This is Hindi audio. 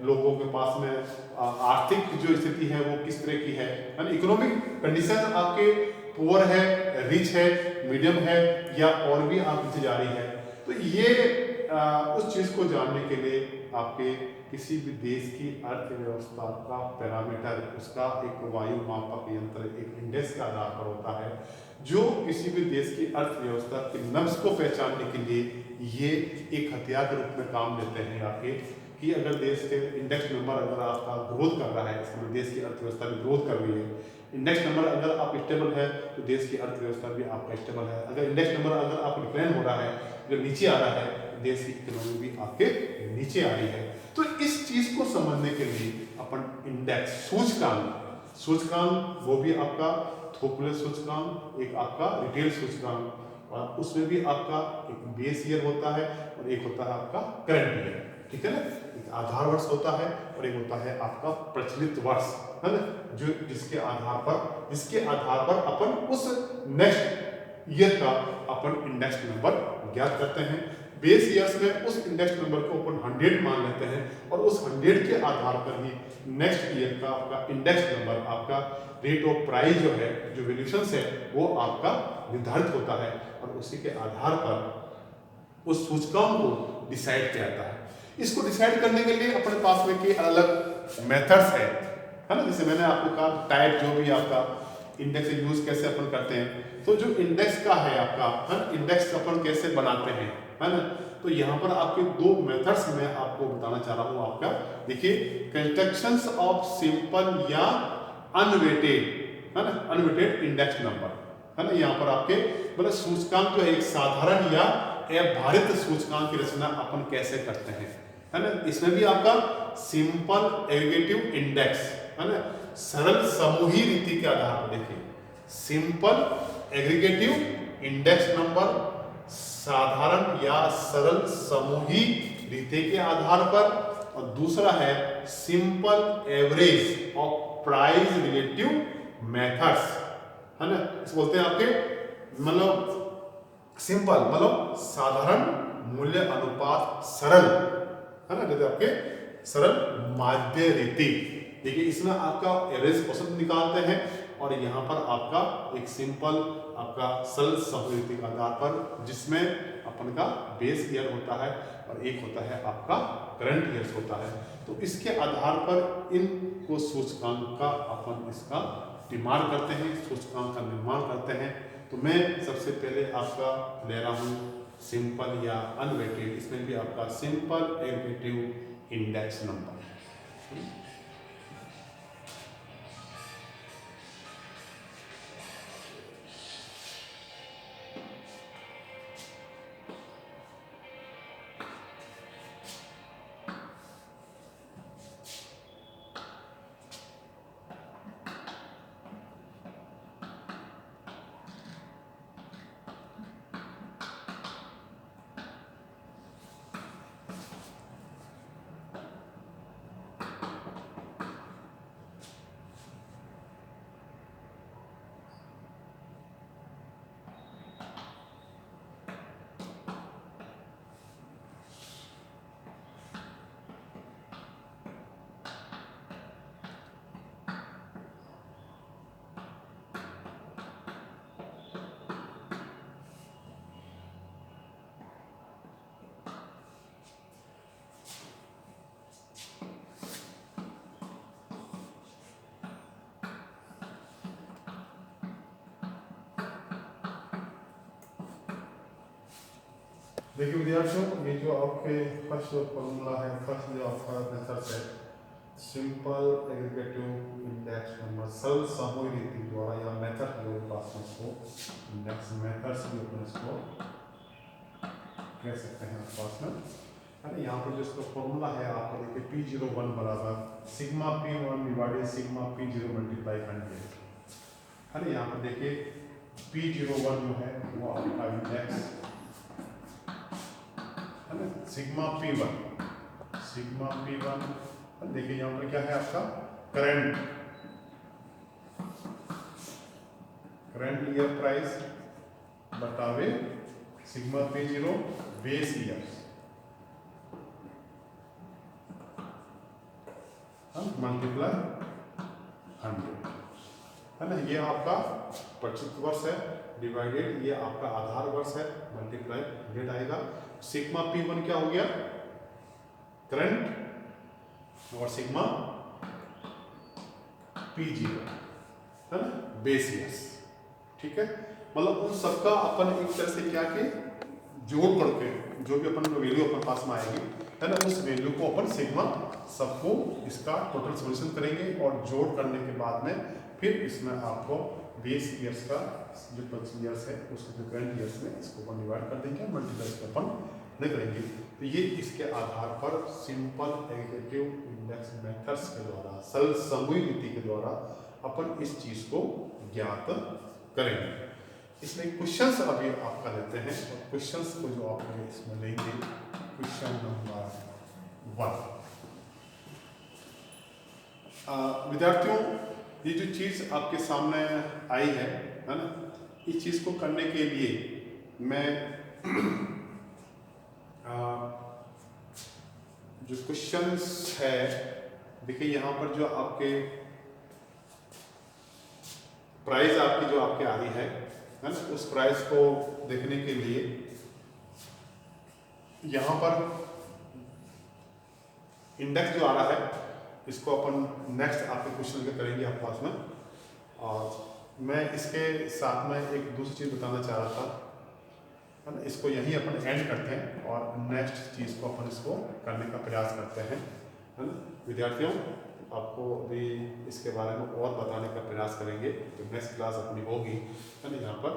लोगों के पास में आर्थिक जो स्थिति है वो किस तरह की है ना, इकोनॉमिक कंडीशन आपके पुअर है, रिच है, मीडियम है या और भी आप नीचे जा रही है। तो ये उस चीज़ को जानने के लिए आपके किसी भी देश की अर्थव्यवस्था का पैरामीटर, उसका एक वायु मापक यंत्र, एक इंडेक्स के आधार पर होता है, जो किसी भी देश की अर्थव्यवस्था के नब्ज को पहचानने के लिए ये एक हथियार के रूप में काम लेते हैं आपके, कि अगर देश के इंडेक्स नंबर अगर आपका ग्रोथ कर रहा है, इसमें देश की अर्थव्यवस्था भी ग्रोथ कर रही है। इंडेक्स नंबर अगर आप स्टेबल है तो देश की अर्थव्यवस्था भी आपका स्टेबल है। अगर इंडेक्स नंबर अगर आप डिक्लाइन हो रहा है, अगर नीचे आ रहा है, तो देश की इकोनॉमी भी आपके नीचे आ रही है। तो इस चीज को समझने के लिए अपन इंडेक्स सूचकांक वो भी आपका थोक सूचकांक, एक आपका रिटेल सूचकांक, और उसमें भी आपका एक बेस ईयर होता है और एक होता है आपका करंट ईयर, ठीक है ना। एक आधार वर्ष होता है और एक होता है आपका प्रचलित वर्ष, है ना, जो जिसके आधार पर अपन उस नेक्स्ट ईयर का अपन इंडेक्स नंबर ज्ञात करते हैं। बेस ईयर्स में उस इंडेक्स नंबर को अपन 100 मान लेते हैं और उस 100 के आधार पर ही नेक्स्ट ईयर का आपका इंडेक्स नंबर, आपका रेट ऑफ प्राइस जो है, जो वैल्यूएशन है, वो आपका निर्धारित होता है और उसी के आधार पर उस सूचकांक को डिसाइड किया जाता है। इसको डिसाइड करने के लिए अपने पास में कई अलग मेथड्स है ना। जैसे मैंने आपको कहा टाइप जो भी आपका इंडेक्स यूज कैसे अपन करते हैं, तो जो इंडेक्स का है आपका, है ना, इंडेक्स अपन कैसे बनाते हैं, है ना। तो यहाँ पर आपके दो मेथड्स मैं आपको बताना चाह रहा हूँ। आपका देखिए, कंस्ट्रक्शंस ऑफ सिंपल या अनवेटेड, है ना, अनवेटेड इंडेक्स नंबर, है ना। यहाँ पर आपके मतलब सूचकांक जो है एक साधारण या भारित सूचकांक की रचना अपन कैसे करते हैं, है ना। इसमें भी आपका सिंपल एग्रीगेटिव इंडेक्स, है ना, सरल समूही रीति के आधार पर, देखिए सिंपल एग्रीगेटिव इंडेक्स नंबर साधारण या सरल समूही रीति के आधार पर, और दूसरा है simple average of price relative methods, है ना। इसे बोलते हैं आपके मतलब सिंपल मतलब साधारण मूल्य अनुपात सरल, है ना, जैसे आपके सरल माध्य रीति। देखिए इसमें आपका एवरेज औसत निकालते हैं और यहाँ पर आपका एक सिंपल आपका सरल समूह के आधार पर, जिसमें अपन का बेस ईयर होता है और एक होता है आपका करंट ईयर होता है। तो इसके आधार पर इन को सूचकांक का अपन इसका निर्माण करते हैं, सूचकांक का निर्माण करते हैं। तो मैं सबसे पहले आपका ले रहा हूँ सिंपल या अनवेटेड, इसमें भी आपका सिंपल एग्रीगेटिव इंडेक्स नंबर। देखिए विद्यार्थियों, ये जो आपके फर्स्ट फॉर्मूला है, फर्स्ट जो आपका मेथड है सिंपल एग्रीगेटिव इंडेक्स नंबर, सरल समूह रीति द्वारा या मेथड जो पास में इसको इंडेक्स मेथड्स भी अपन इसको कह सकते हैं पास में, है ना। यहाँ पर जो इसका फॉर्मूला है आपका देखिए P01 बराबर sigma P1 divided sigma P0 multiply 100, है ना। यहाँ पर देखिए P01 जो है वो आपका इंडेक्स, है ना, सिग्मा P1, देखिए यहाँ पर क्या है आपका करंट ईयर प्राइस बटावे sigma P0 base year, multiply 100 है ना, ये आपका परिचित वर्ष है, डिवाइडेड ये आपका आधार वर्ष है, मल्टीप्लाई 100 आएगा। सिग्मा P1 क्या हो गया, करंट, और सिग्मा P0 है ना, बेस ईयर्स। ठीक है, मतलब उन सबका अपन एक तरह से क्या के जोड़ करके जो भी अपन वैल्यू अपन पास में आएगी है ना, उस वैल्यू को अपन सिग्मा सबको इसका टोटल सॉल्यूशन करेंगे, और जोड़ करने के बाद में फिर इसमें आपको बेस ईयर्स का जो 25 ईयर्स है उसको जो करंट ईयर्स में इसको अपन डिवाइड कर देंगे, मल्टीप्लाई इसको अपन नहीं करेंगे। तो ये इसके आधार पर सिंपल एग्रीगेटिव इंडेक्स मेथड्स के द्वारा, सरल समूह रीति के द्वारा अपन इस चीज को ज्ञात करेंगे। इसमें क्वेश्चंस अभी आपका लेते हैं, और क्वेश्चंस को जो आप इसमें लेंगे, क्वेश्चन नंबर 1। विद्यार्थियों, ये जो चीज आपके सामने आई है ना, इस चीज को करने के लिए मैं जो क्वेश्चंस है, देखिए यहाँ पर जो आपके प्राइस आपकी जो आपके आ रही है ना, उस प्राइस को देखने के लिए यहाँ पर इंडेक्स जो आ रहा है इसको अपन नेक्स्ट आपके क्वेश्चन में करेंगे आप पास में। और मैं इसके साथ में एक दूसरी चीज़ बताना चाह रहा था है ना, इसको यहीं अपन एंड करते हैं और नेक्स्ट चीज़ को अपन इसको करने का प्रयास करते हैं है ना। विद्यार्थियों, आपको अभी इसके बारे में और बताने का प्रयास करेंगे, तो नेक्स्ट क्लास अपनी होगी है ना यहाँ पर।